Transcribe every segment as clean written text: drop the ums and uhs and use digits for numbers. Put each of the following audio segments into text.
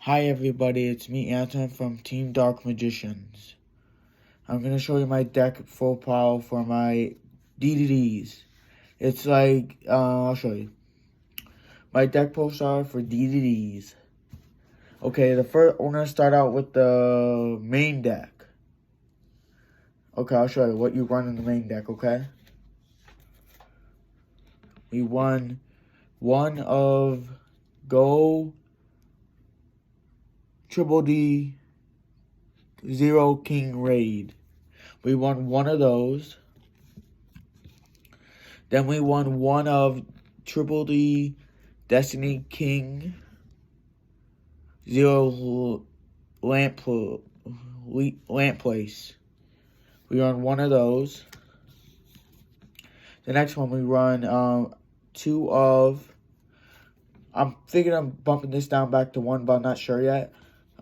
Hi everybody, it's me Anton from Team Dark Magicians. I'm going to show you my deck profile for my DDDs. It's like, I'll show you. My deck profile for DDDs. Okay, we're going to start out with the main deck. Okay, I'll show you what you run in the main deck, okay? We won one of Go Triple D Zero King Raid. We won one of those. Then we won one of Triple D Destiny King Zero Lamp Place. We run one of those. The next one we run two of. I'm thinking I'm bumping this down back to one, but I'm not sure yet.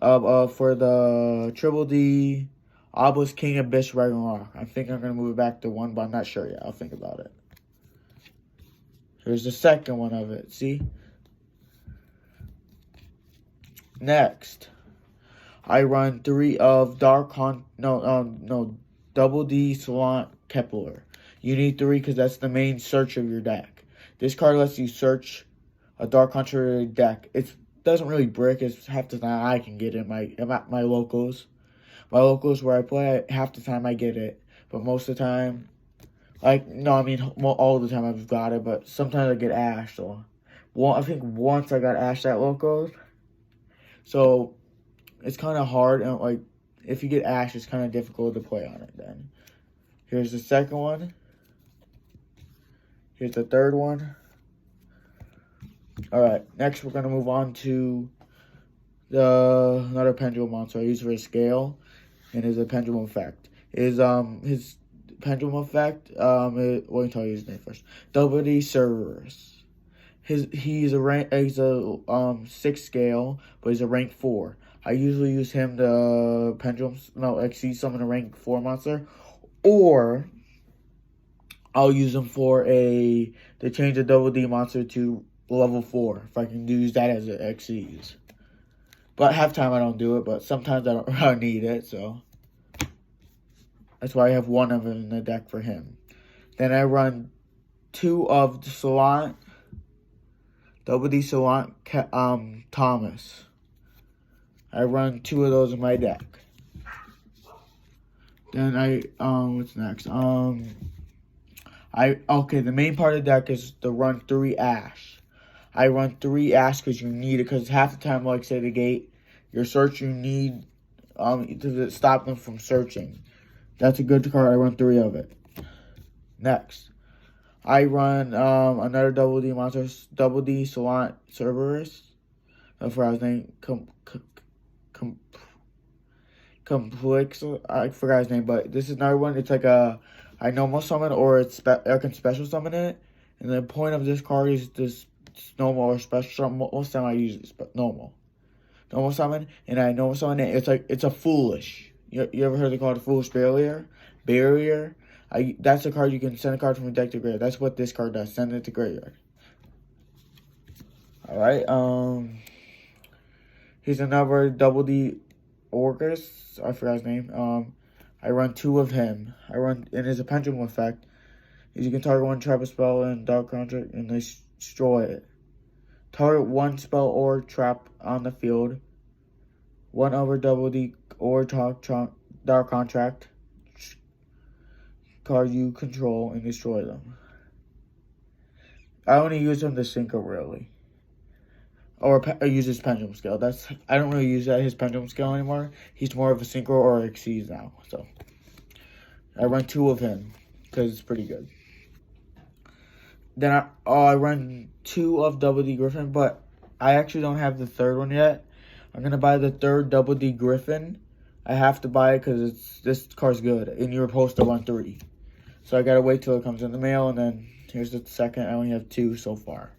For the Triple D Obelisk King Abyss Ragnarok. I think I'm gonna move it back to one, but I'm not sure yet. I'll think about it. Here's the second one of it. See? Next, I run three of Double D Salon Kepler. You need three because that's the main search of your deck. This card lets you search a Dark Contrary deck. It doesn't really brick. It's half the time I can get it my locals. My locals where I play, half the time I get it. But most of the time, all the time I've got it. But sometimes I get Ash. So, I think once I got Ash at locals. So, it's kind of hard. And, if you get Ash, it's kind of difficult to play on it then. Here's the second one. Here's the third one. Alright, next we're going to move on to another pendulum monster I use for a scale. And is a pendulum effect. His pendulum effect, let me tell you his name first. WD Cerberus. He's a 6 scale, but he's a rank 4. I usually use him to exceed summon a rank 4 monster, or I'll use him to change a double D monster to level 4 if I can use that as an exceeds. But half time I don't do it, but sometimes I don't really need it, so that's why I have one of them in the deck for him. Then I run two of the Salon, Double D Salon Thomas. I run two of those in my deck. Then what's next? The main part of the deck is to run 3 Ash. I run 3 Ash because you need it, because half the time, like say the gate, your search, you need to stop them from searching. That's a good card. I run 3 of it. Next, I run another Double D monster, Double D Salon Cerberus. I forgot his name. I forgot his name, but this is another one. It's like I normal summon, or I can special summon it. And the point of this card is this normal or special. Most time I use it normal summon, and I normal summon it. It's a foolish. You ever heard the card Foolish Barrier? That's a card you can send a card from your deck to graveyard. That's what this card does. Send it to graveyard. Alright, here's another Double D Orcus. I forgot his name. I run 2 of him. And it's a pendulum effect. You can target one trap, a spell, and Dark Contract, and destroy it. Target one spell or trap on the field. One over Double D or Dark Contract card you control and destroy them. I only use him to synchro really. Or I use his pendulum scale. I don't really use his pendulum scale anymore. He's more of a synchro or exceeds now. So I run 2 of him because it's pretty good. Then I run 2 of Double D Griffin, but I actually don't have the third one yet. I'm gonna buy the third Double D Griffin. I have to buy it because this card's good, and you're supposed to run 3. So I gotta wait till it comes in the mail, and then here's the second. I only have 2 so far.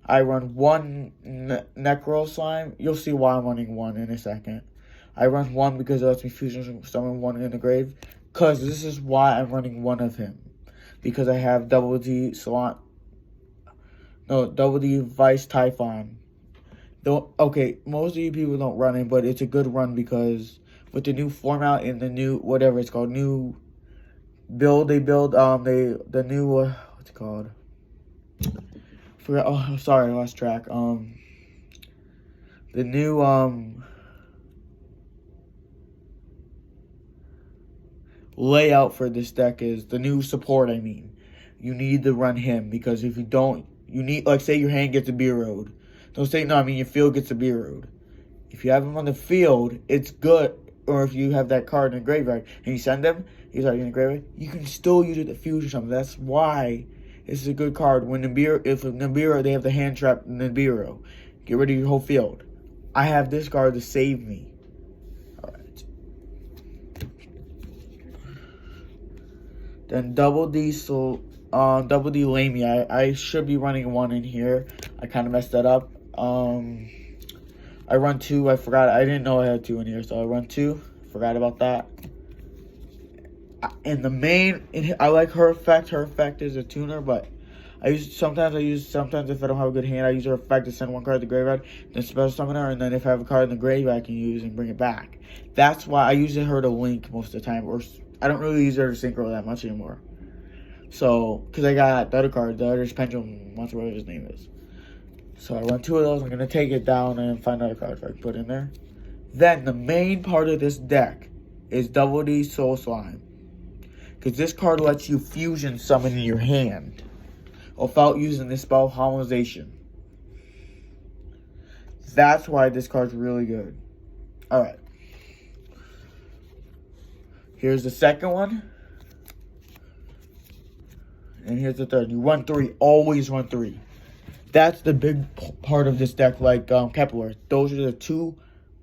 I run 1 Necro Slime. You'll see why I'm running 1 in a second. I run 1 because it lets me fusion summon 1 in the grave. Because this is why I'm running 1 of him. Because I have Double D Vice Typhon. Okay, most of you people don't run it, but it's a good run because with the new format and the new whatever it's called, new build they build the new what's it called? Forgot. Oh, sorry, I lost track. The new layout for this deck is the new support. I mean, you need to run him because if you don't, you need like say your hand gets a B-road. Don't say no. I mean your field gets a B-road. If you have him on the field, it's good. Or if you have that card in the graveyard and you send him, he's already in the graveyard. You can still use it to fuse or something. That's why this is a good card. When Nibiru, if Nibiru, they have the hand trap Nibiru, get rid of your whole field. I have this card to save me. All right. Then double D Lamy. I should be running one in here. I kind of messed that up. I run two. I forgot. I didn't know I had two in here, so I run two. Forgot about that. And the main, I like her effect. Her effect is a tuner, but sometimes if I don't have a good hand, I use her effect to send one card to the graveyard, then special summon her, and then if I have a card in the graveyard, I can use and bring it back. That's why I use her to link most of the time, or I don't really use her to synchro that much anymore. So, because I got the other card, the other Pendulum, whatever his name is. So I run two of those. I'm going to take it down and find another card if I can put in there. Then the main part of this deck is Double D Soul Slime. Because this card lets you fusion summon in your hand without using the spell Harmonization. That's why this card's really good. Alright. Here's the second one. And here's the third. You run three. Always run three. That's the big part of this deck, like Kepler. Those are the two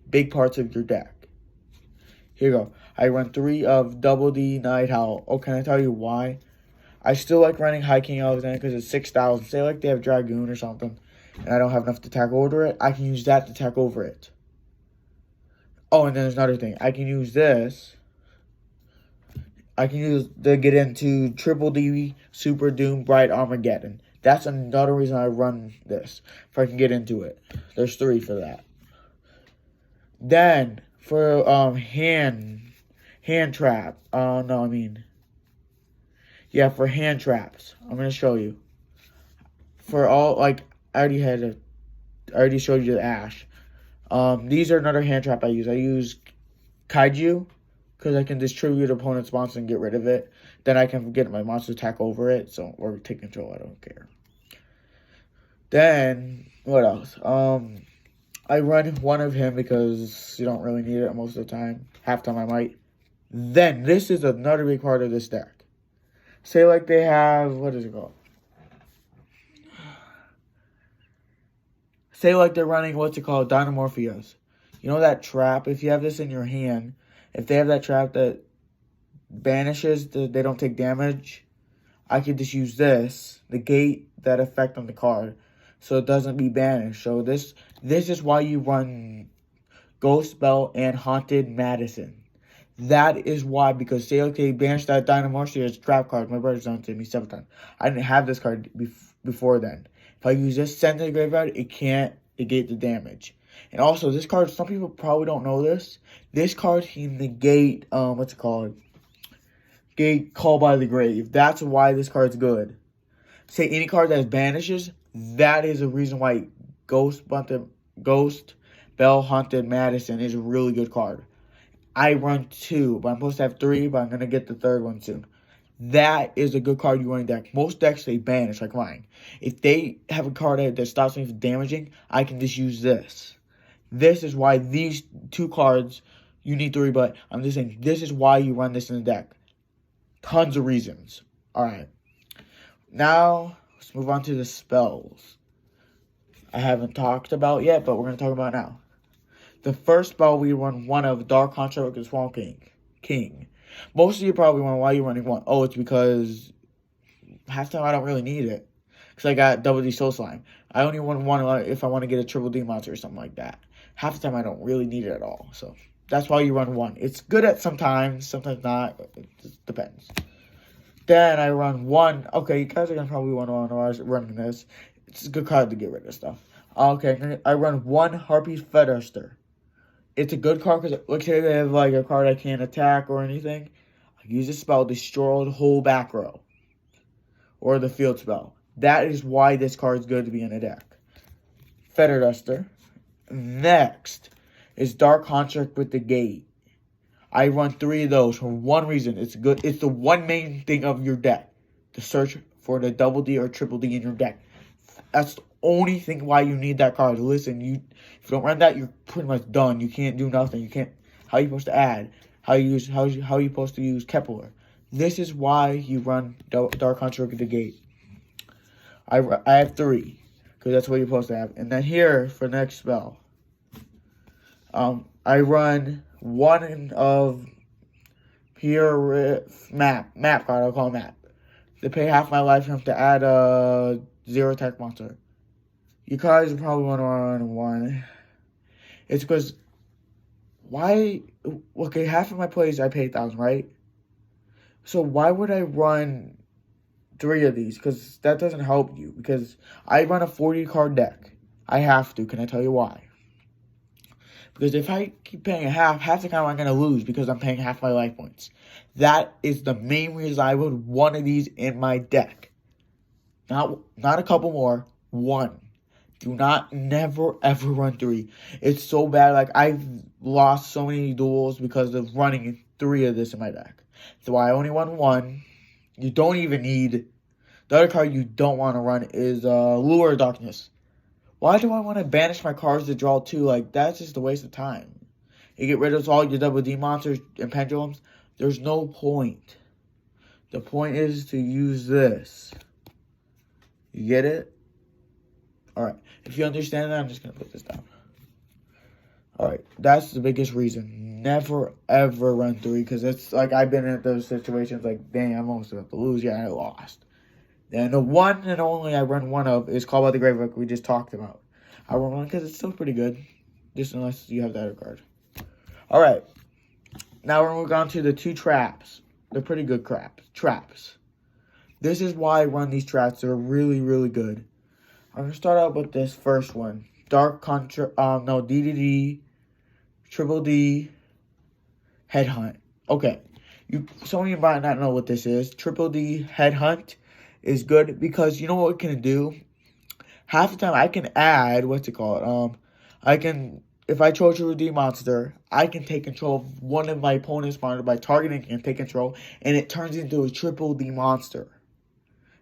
big parts of your deck. Here you go. I run three of Double D Night Howl. Oh, can I tell you why? I still like running High King Alexander because it's 6,000. Say like they have Dragoon or something, and I don't have enough to tack over it. I can use that to tack over it. Oh, and then there's another thing. I can use this. I can use to get into Triple D Super Doom Bright Armageddon. That's another reason I run this, if I can get into it. There's three for that. Then, for hand trap. For hand traps. I'm going to show you. For all, like, I already showed you the Ash. These are another hand trap I use. I use Kaiju, because I can distribute opponent's monster and get rid of it. Then I can get my monster attack over it, or take control, I don't care. Then, what else? I run one of him because you don't really need it most of the time. Half time I might. Then, this is another big part of this deck. Say like they have, what is it called? Say like they're running, Dynamorpheus. You know that trap? If you have this in your hand, if they have that trap that banishes, they don't take damage, I could just use this, negate that effect on the card, so it doesn't be banished. So this is why you run Ghost Bell and Haunted Madison. That is why, because say like they banished that Dynamorpheus trap card. My brother's done it to me 7 times. I didn't have this card before then. If I use this, send to the graveyard, it can't negate the damage. And also, this card, some people probably don't know this. This card can negate, Gate Call by the Grave. That's why this card's good. Say any card that banishes, that is a reason why Ghost Bell Haunted Madison is a really good card. I run 2, but I'm supposed to have 3, but I'm going to get the third one soon. That is a good card you run in deck. Most decks, they banish, like mine. If they have a card that stops me from damaging, I can just use this. This is why these 2 cards, you need 3, but I'm just saying, this is why you run this in the deck. Tons of reasons. Alright. Now, let's move on to the spells. I haven't talked about yet, but we're going to talk about now. The first spell, we run one of Dark Construct with the Swamp King. Most of you probably wonder why you're running one. Oh, it's because half the time I don't really need it. Because I got Double D Soul Slime. I only want one if I want to get a Triple D monster or something like that. Half the time I don't really need it at all. So that's why you run one. It's good at sometimes not. It just depends. Then I run one. Okay, you guys are going to probably wonder why I was running this. It's a good card to get rid of stuff. Okay, I run one Harpy's Featherster. It's a good card because let's say they have like a card I can't attack or anything. I use a spell, destroy the whole back row. Or the field spell. That is why this card is good to be in a deck. Feather Duster. Next is Dark Construct with the Gate. I run 3 of those for one reason. It's good. It's the one main thing of your deck. To search for the double D or triple D in your deck. That's the only thing why you need that card. Listen, if you don't run that, you're pretty much done. You can't do nothing. You can't. How are you supposed to add? How are you supposed to use Kepler? This is why you run Dark Construct with the Gate. I have 3 because that's what you're supposed to have. And then here for next spell, I run one of here map card. I'll call it map. To pay half my life, you have to add a 0 attack monster. You guys probably want to run one. It's because why? Okay, half of my plays I pay 1,000, right? So why would I run 3 of these? Because that doesn't help you. Because I run a 40 card deck. I have to. Can I tell you why? Because if I keep paying half the time I'm going to lose because I'm paying half my life points. That is the main reason I would one of these in my deck. Not a couple more. One. Do not never ever run 3. It's so bad. Like I've lost so many duels because of running 3 of this in my deck. So I only won 1. You don't even need. The other card you don't want to run is Lure of Darkness. Why do I want to banish my cards to draw 2? Like, that's just a waste of time. You get rid of all your double D monsters and pendulums. There's no point. The point is to use this. You get it? Alright. If you understand that, I'm just going to put this down. Alright. That's the biggest reason. Never, ever run 3. Because it's like I've been in those situations like, dang, I'm almost about to lose. Yeah, I lost. And the one and only I run one of is Call by the Grave like we just talked about. I run one because it's still pretty good. Just unless you have that other card. Alright. Now we're moving on to the 2 traps. They're pretty good traps. This is why I run these traps. They're really, really good. I'm going to start out with this first one. DDD, Triple D, Headhunt. Okay. Some of you might not know what this is. Triple D, Headhunt is good because you know what it can do? Half the time I can add, I can, if I chose a D monster, I can take control of one of my opponent's monsters by targeting and take control, and it turns into a triple D monster.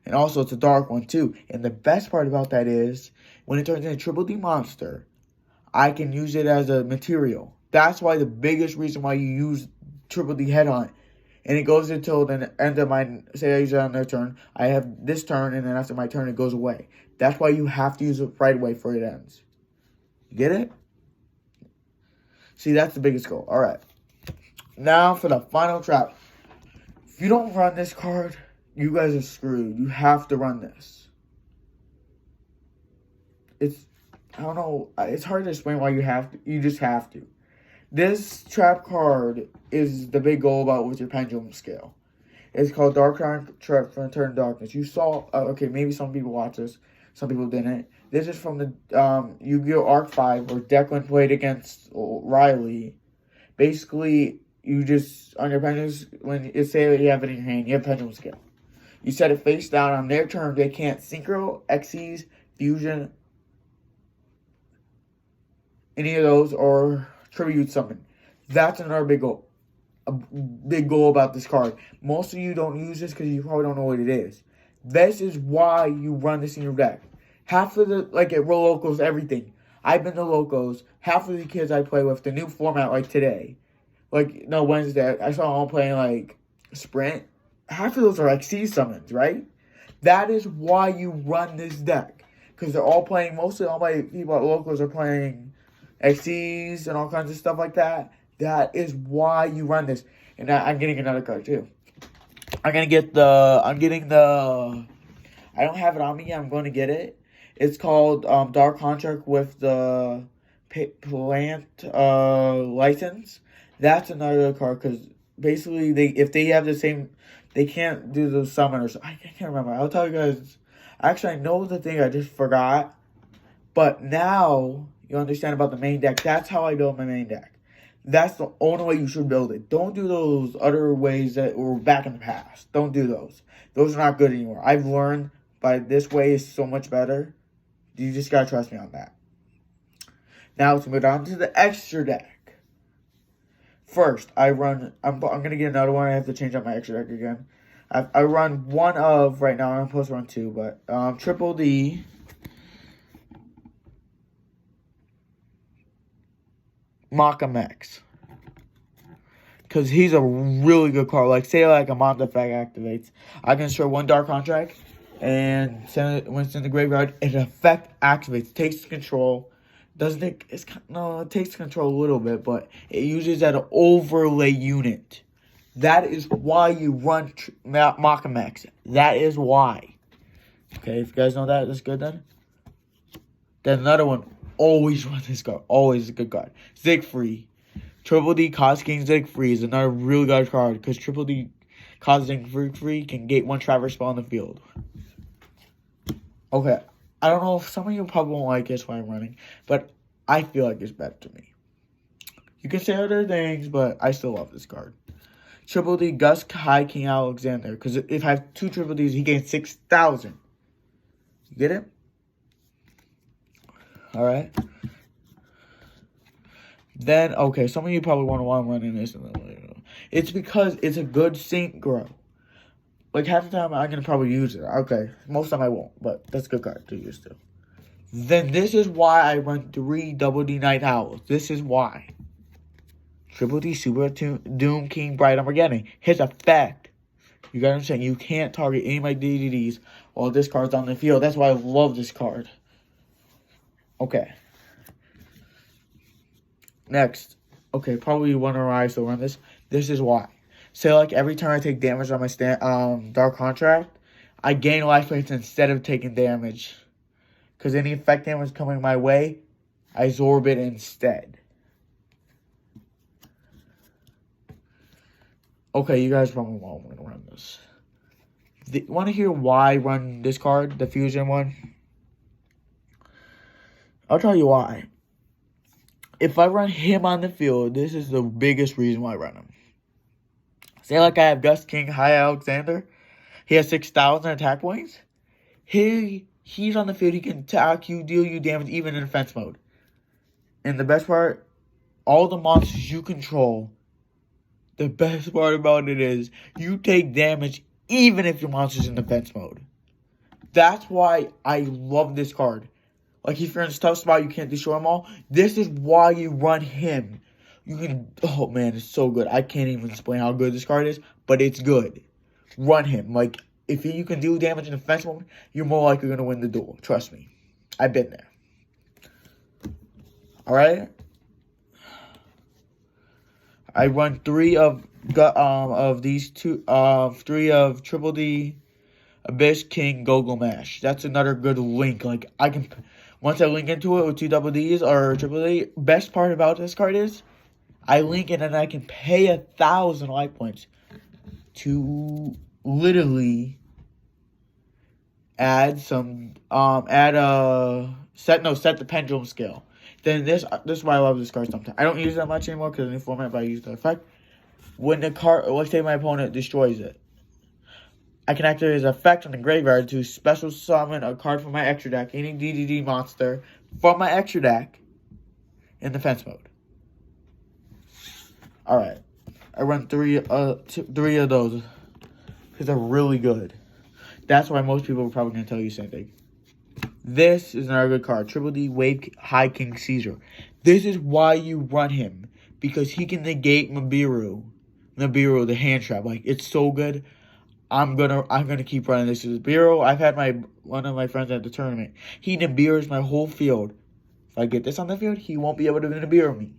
And also it's a dark one too. And the best part about that is, when it turns into a triple D monster, I can use it as a material. That's why the biggest reason why you use Triple D Headhunt. And it goes until the end of my, say I use it on their turn. I have this turn, and then after my turn, it goes away. That's why you have to use it right away before it ends. You get it? See, that's the biggest goal. Alright. Now for the final trap. If you don't run this card, you guys are screwed. You have to run this. I don't know. It's hard to explain why you have to. You just have to. This trap card is the big goal about with your pendulum scale. It's called Dark Trap for Turn Darkness. You saw, okay, maybe some people watched this, some people didn't. This is from the Yu-Gi-Oh! Arc 5, where Declan played against Riley. Basically, you just, on your pendulums, when you say that you have it in your hand, you have pendulum scale. You set it face down. On their turn, they can't Synchro, Xyz, Fusion, any of those, or Tribute Summon. That's another big goal. A big goal about this card. Most of you don't use this because you probably don't know what it is. This is why you run this in your deck. Half of the, like at Roll Locals, everything. I've been to Locals. Half of the kids I play with, the new format like today. Wednesday, I saw them playing like Sprint. Half of those are like Sea Summons, right? That is why you run this deck. Because they're all playing, mostly all my people at Locals are playing XCs and all kinds of stuff like that. That is why you run this. And I'm getting another card too. I don't have it on me. I'm going to get it. It's called Dark Contract with the Plant License. That's another card because basically if they have the same, they can't do the summon or something. I can't remember. I'll tell you guys. Actually, I know the thing I just forgot. But now you understand about the main deck. That's how I build my main deck. That's the only way you should build it. Don't do those other ways that were back in the past. Don't do those. Those are not good anymore. I've learned by this way is so much better. You just gotta trust me on that. Now let's move on to the extra deck. First, I'm gonna get another one. I have to change out my extra deck again. I run one of, right now I'm supposed to run two, but Triple D. Mach-M-X. Because he's a really good card. Like, say, like, a Manta effect activates. I can destroy one Dark Contract and send it when it's in the graveyard. An effect activates. Takes control. Doesn't it? It takes control a little bit, but it uses that overlay unit. That is why you run Mach-M-X. That is why. Okay, if you guys know that, that's good then. Then another one. Always run this card. Always a good card. Siegfried. Triple D Cause King Siegfried is another really good card because Triple D Cause Siegfried can gate one Traverse spell on the field. Okay, I don't know if some of you probably won't like this why I'm running, but I feel like it's better to me. You can say other things, but I still love this card. Triple D Gus High King Alexander, because if I have two Triple Ds, he gains 6,000. You get it? Alright. Then, okay, some of you probably want to why I'm running this. It's because it's a good sync grow. Like, half the time I'm going to probably use it. Okay, most of the time I won't, but that's a good card to use too. Then this is why I run 3 Double D Night Owls. This is why. Triple D Super Doom King Bright Armageddon. His effect. You gotta understand, you can't target any of my DDDs while this card's on the field. That's why I love this card. Okay. Next. Okay, probably you wonder why I still run this. This is why. Say, like, every time I take damage on my Dark Contract, I gain life points instead of taking damage. Because any effect damage coming my way, I absorb it instead. Okay, you guys probably won't want to run this. Want to hear why I run this card, the Fusion one? I'll tell you why. If I run him on the field, this is the biggest reason why I run him. Say like I have Gus King High Alexander. He has 6,000 attack points. He's on the field. He can attack you, deal you damage, even in defense mode. And the best part, all the monsters you control, the best part about it is you take damage even if your monster's in defense mode. That's why I love this card. Like, if you're in a tough spot, you can't destroy them all. This is why you run him. You can, oh man, it's so good. I can't even explain how good this card is, but it's good. Run him. Like, if you can do damage in defense mode, you're more likely going to win the duel. Trust me. I've been there. Alright? I run 3 of these two, 3 of Triple D, Abyss King, Gilgamesh. That's another good link. Like, I can, once I link into it with 2 Double Ds or Triple D, best part about this card is, I link it and I can pay 1,000 life points to literally add some, set the pendulum scale. Then this is why I love this card sometimes. I don't use it that much anymore because of the new format, but I use the effect. When the card, let's say my opponent destroys it, I can activate his effect on the graveyard to special summon a card from my extra deck, any DDD monster from my extra deck in defense mode. Alright. I run 3 of those because they're really good. That's why most people are probably going to tell you the same thing. This is another good card. Triple D Wave High King Caesar. This is why you run him. Because he can negate Nibiru, the hand trap. Like, it's so good. I'm gonna keep running this as Nibiru. I've had one of my friends at the tournament. He Nibirus my whole field. If I get this on the field, he won't be able to Nibiru me.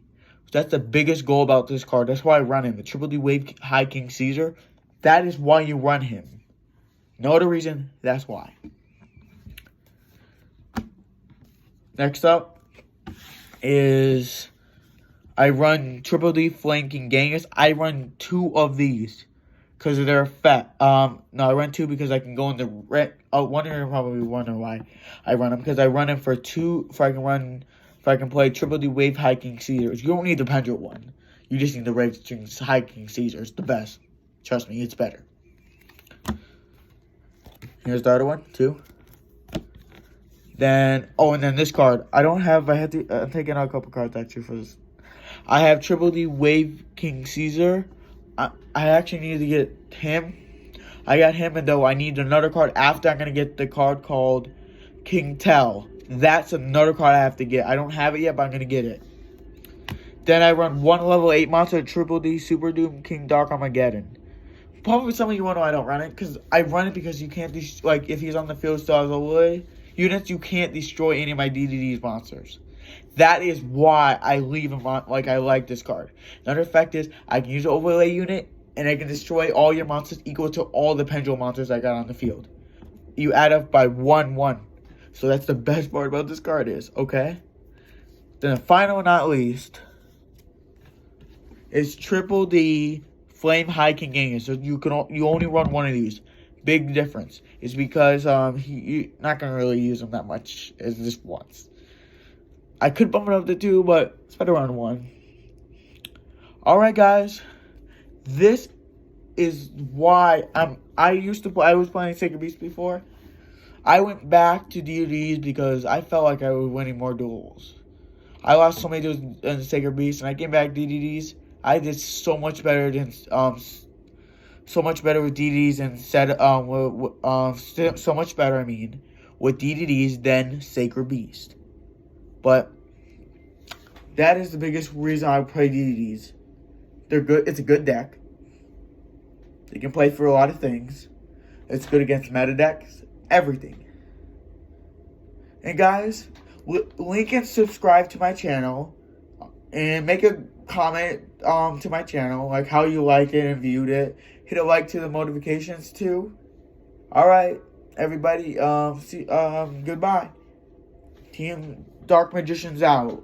So that's the biggest goal about this card. That's why I run him. The Triple D Wave High King Caesar. That is why you run him. No other reason. That's why. Next up is I run Triple D Flanking Genghis. I run 2 of these. because of their effect. No, I run 2 because I can go in the red. Oh, one of you probably wonder why I run them, because I run them for 2. If I can play Triple D Wave Hiking Caesars. You don't need the Pendulum one. You just need the Wave Hiking Caesars. The best. Trust me, it's better. Here's the other one, 2. Then, and then this card. I'm taking out a couple cards actually for this. I have Triple D Wave King Caesar. I actually need to get him. I got him, and though I need another card after, I'm going to get the card called King Tell. That's another card I have to get. I don't have it yet, but I'm going to get it. Then I run 1 level 8 monster, Triple D Super Doom King Dark Armageddon. Probably some of you wonder why I don't run it, because I run it because you can't, if he's on the field still as a wood units, you can't destroy any of my DDD's monsters. That is why I leave him on, I like this card. Another effect is, I can use an overlay unit, and I can destroy all your monsters equal to all the Pendulum monsters I got on the field. You add up by 1/1. So that's the best part about this card is, okay? Then the final not least is Triple D Flame Hiking Genghis. So you only run 1 of these. Big difference is because you're not gonna really use them that much as just once. I could bump it up to 2, but it's better on 1. Alright guys, this is why I was playing Sacred Beast before. I went back to DDDs because I felt like I was winning more duels. I lost so many duels in Sacred Beast, and I came back DDDs. I did so much better than so much better with DDDs so much better, with DDDs than Sacred Beast. But that is the biggest reason I play DDDs. They're good. It's a good deck. They can play for a lot of things. It's good against meta decks. Everything. And guys, link and subscribe to my channel. And make a comment to my channel, like how you like it and viewed it. Hit a like to the notifications too. Alright, everybody, goodbye. Team Dark Magicians out.